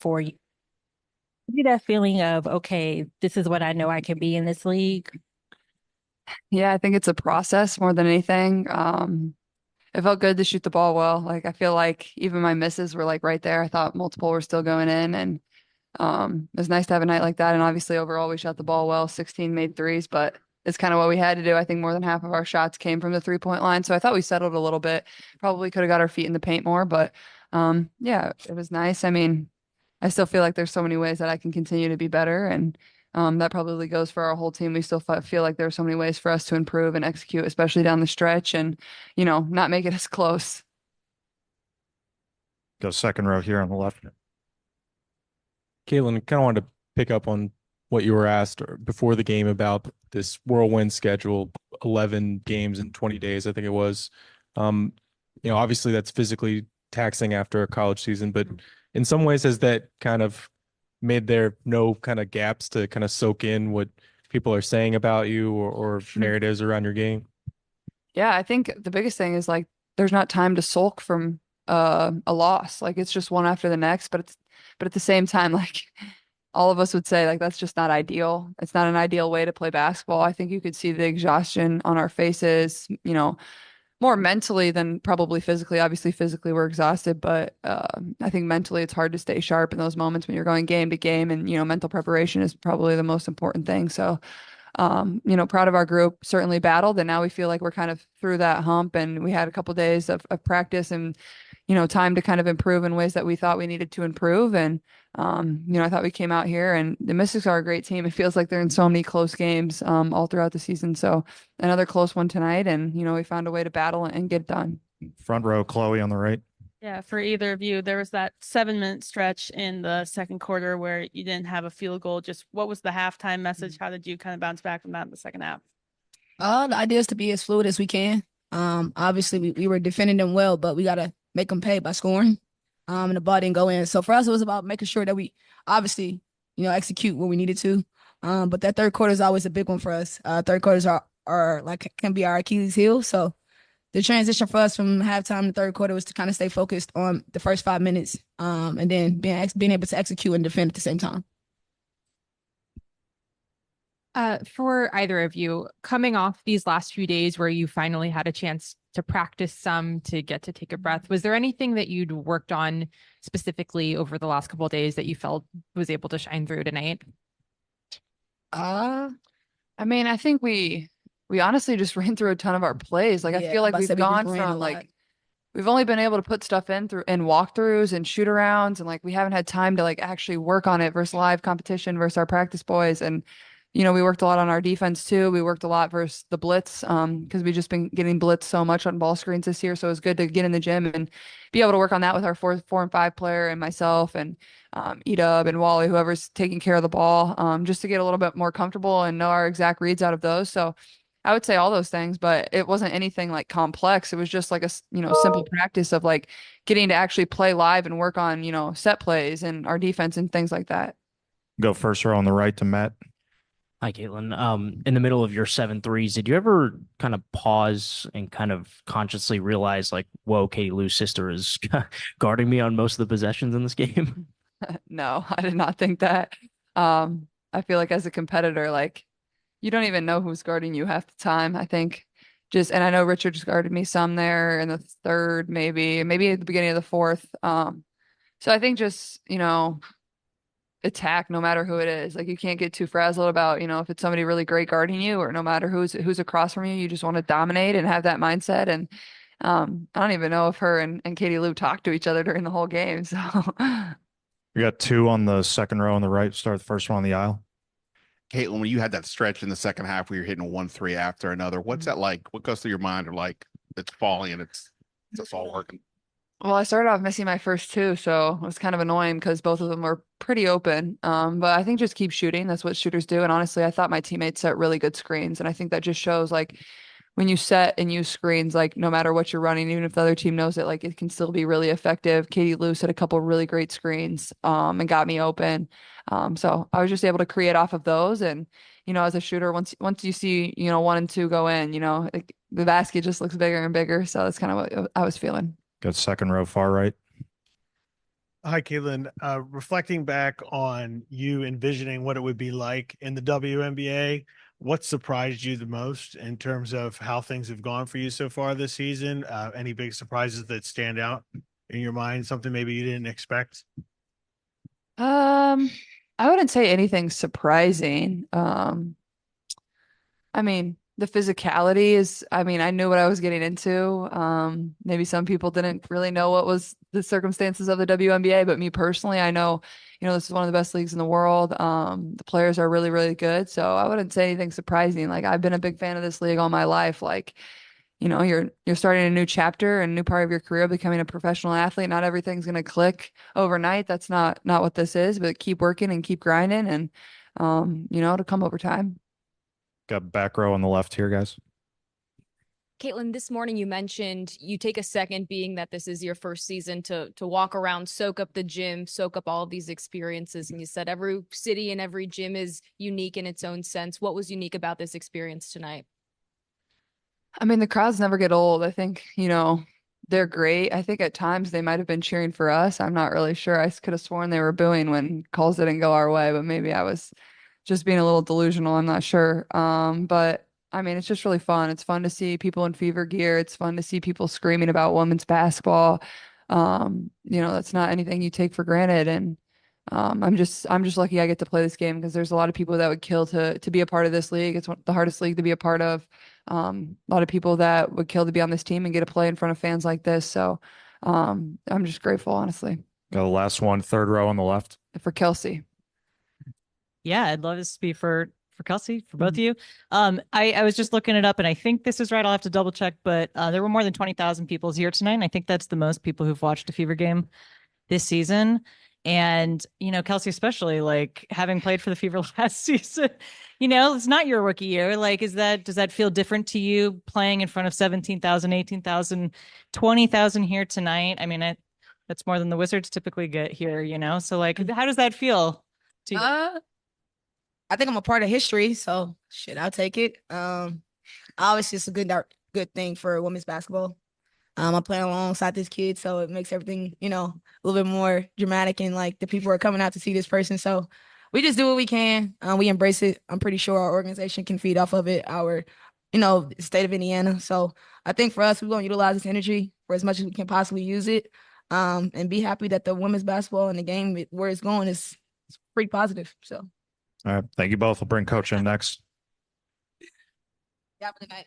for you? That feeling of, okay, this is what I know I can be in this league. Yeah, I think it's a process more than anything. It felt good to shoot the ball well. Like I feel like even my misses were like right there. I thought multiple were still going in, and it was nice to have a night like that. And obviously overall we shot the ball well, 16 made threes, but it's kind of what we had to do. I think more than half of our shots came from the 3-point line. So I thought we settled a little bit. Probably could have got our feet in the paint more, but yeah, it was nice. I mean, I still feel like there's so many ways that I can continue to be better, and that probably goes for our whole team. We still feel like there's so many ways for us to improve and execute, especially down the stretch, and not make it as close. Go second row here on the left. Caitlin, kind of wanted to pick up on what you were asked before the game about this whirlwind schedule, 11 games in 20 days, I think it was. Um, obviously that's physically taxing after a college season, but in some ways has that kind of made there no kind of gaps to kind of soak in what people are saying about you or narratives around your game? Yeah, I think the biggest thing is like there's not time to sulk from a loss. Like it's just one after the next, but at the same time, like all of us would say like that's just not ideal. It's not an ideal way to play basketball. I think you could see the exhaustion on our faces, more mentally than probably physically. Obviously, physically we're exhausted, but I think mentally it's hard to stay sharp in those moments when you're going game to game, and mental preparation is probably the most important thing. So proud of our group, certainly battled, and now we feel like we're kind of through that hump, and we had a couple days of practice and, time to kind of improve in ways that we thought we needed to improve. And, I thought we came out here, and the Mystics are a great team. It feels like they're in so many close games, all throughout the season. So another close one tonight, and, we found a way to battle and get it done. Front row, Chloe on the right. Yeah, for either of you, there was that 7-minute stretch in the second quarter where you didn't have a field goal. Just what was the halftime message? How did you kind of bounce back from that in the second half? The idea is to be as fluid as we can. Obviously we were defending them well, but we gotta make them pay by scoring. And the ball didn't go in. So for us, it was about making sure that we obviously, execute what we needed to. But that third quarter is always a big one for us. Third quarters are like can be our Achilles heel. So the transition for us from halftime to third quarter was to kind of stay focused on the first 5 minutes, and then being able to execute and defend at the same time. For either of you, coming off these last few days where you finally had a chance to practice some to get to take a breath, was there anything that you'd worked on specifically over the last couple of days that you felt was able to shine through tonight? I mean, I think we honestly just ran through a ton of our plays. Like I feel like we've gone from like we've only been able to put stuff in walkthroughs and shoot arounds, and like we haven't had time to like actually work on it versus live competition versus our practice boys. And we worked a lot on our defense too. We worked a lot versus the blitz, because we've just been getting blitzed so much on ball screens this year. So it was good to get in the gym and be able to work on that with our 4 and 5 player and myself and Edub and Wally, whoever's taking care of the ball, just to get a little bit more comfortable and know our exact reads out of those. So I would say all those things, but it wasn't anything like complex. It was just like a, simple practice of like getting to actually play live and work on, set plays and our defense and things like that. Go first row on the right to Matt. Hi, Caitlin. In the middle of your 7 threes, did you ever kind of pause and kind of consciously realize like, whoa, Katie Lou's sister is guarding me on most of the possessions in this game? No, I did not think that. I feel like as a competitor, like you don't even know who's guarding you half the time. I think and I know Richard just guarded me some there in the third, maybe at the beginning of the fourth. So I think just, attack no matter who it is. Like you can't get too frazzled about, if it's somebody really great guarding you or no matter who's across from you, you just want to dominate and have that mindset. And I don't even know if her and Katie Lou talked to each other during the whole game. So You got two on the second row on the right. Start the first one on the aisle. Caitlin, when you had that stretch in the second half where you're hitting 1-3 after another, what's that like? What goes through your mind? Or like it's falling and it's all working? Well, I started off missing my first two, so it was kind of annoying because both of them were pretty open. But I think just keep shooting. That's what shooters do. And honestly, I thought my teammates set really good screens. And I think that just shows like when you set and use screens, like no matter what you're running, even if the other team knows it, like it can still be really effective. Katie Lou set a couple really great screens, and got me open. So I was just able to create off of those. And, as a shooter, once you see, 1 and 2 go in, like the basket just looks bigger and bigger. So that's kind of what I was feeling. Got second row far right. Hi, Caitlin. Reflecting back on you envisioning what it would be like in the WNBA, what surprised you the most in terms of how things have gone for you so far this season? Any big surprises that stand out in your mind? Something maybe you didn't expect? I wouldn't say anything surprising. I mean, the physicality is, I mean, I knew what I was getting into. Maybe some people didn't really know what was the circumstances of the WNBA, but me personally, I know, this is one of the best leagues in the world. The players are really, really good. So I wouldn't say anything surprising. Like I've been a big fan of this league all my life. Like, you're starting a new chapter and a new part of your career, becoming a professional athlete. Not everything's going to click overnight. That's not what this is, but keep working and keep grinding and, it'll come over time. Got back row on the left here, guys. Caitlin, this morning you mentioned you take a second, being that this is your first season, to walk around, soak up the gym, soak up all of these experiences. And you said every city and every gym is unique in its own sense. What was unique about this experience tonight? I mean, the crowds never get old. I think, they're great. I think at times they might have been cheering for us. I'm not really sure. I could have sworn they were booing when calls didn't go our way, but maybe I was just being a little delusional. I'm not sure. But I mean, it's just really fun. It's fun to see people in fever gear. It's fun to see people screaming about women's basketball. That's not anything you take for granted. And I'm just lucky I get to play this game because there's a lot of people that would kill to be a part of this league. It's the hardest league to be a part of. A lot of people that would kill to be on this team and get to play in front of fans like this. So I'm just grateful, honestly, Got the last one, third row on the left. for Kelsey. Yeah, I'd love this to be for Kelsey, for both of you. I was just looking it up and I think this is right. I'll have to double check, but there were more than 20,000 people here tonight. And I think that's the most people who've watched a Fever game this season. And, Kelsey, especially like having played for the Fever last season, it's not your rookie year. Like, does that feel different to you playing in front of 17,000, 18,000, 20,000 here tonight? I mean, that's more than the Wizards typically get here, So like, how does that feel to you? I think I'm a part of history, so shit, I'll take it. Obviously it's a good thing for women's basketball. I'm playing alongside this kid, so it makes everything, a little bit more dramatic, and like the people are coming out to see this person. So we just do what we can. We embrace it. I'm pretty sure our organization can feed off of it, our, state of Indiana. So I think for us, we're going to utilize this energy for as much as we can possibly use it, and be happy that the women's basketball and the game where it's going is pretty positive. So. All right. Thank you both. We'll bring coach in next. Have a good night.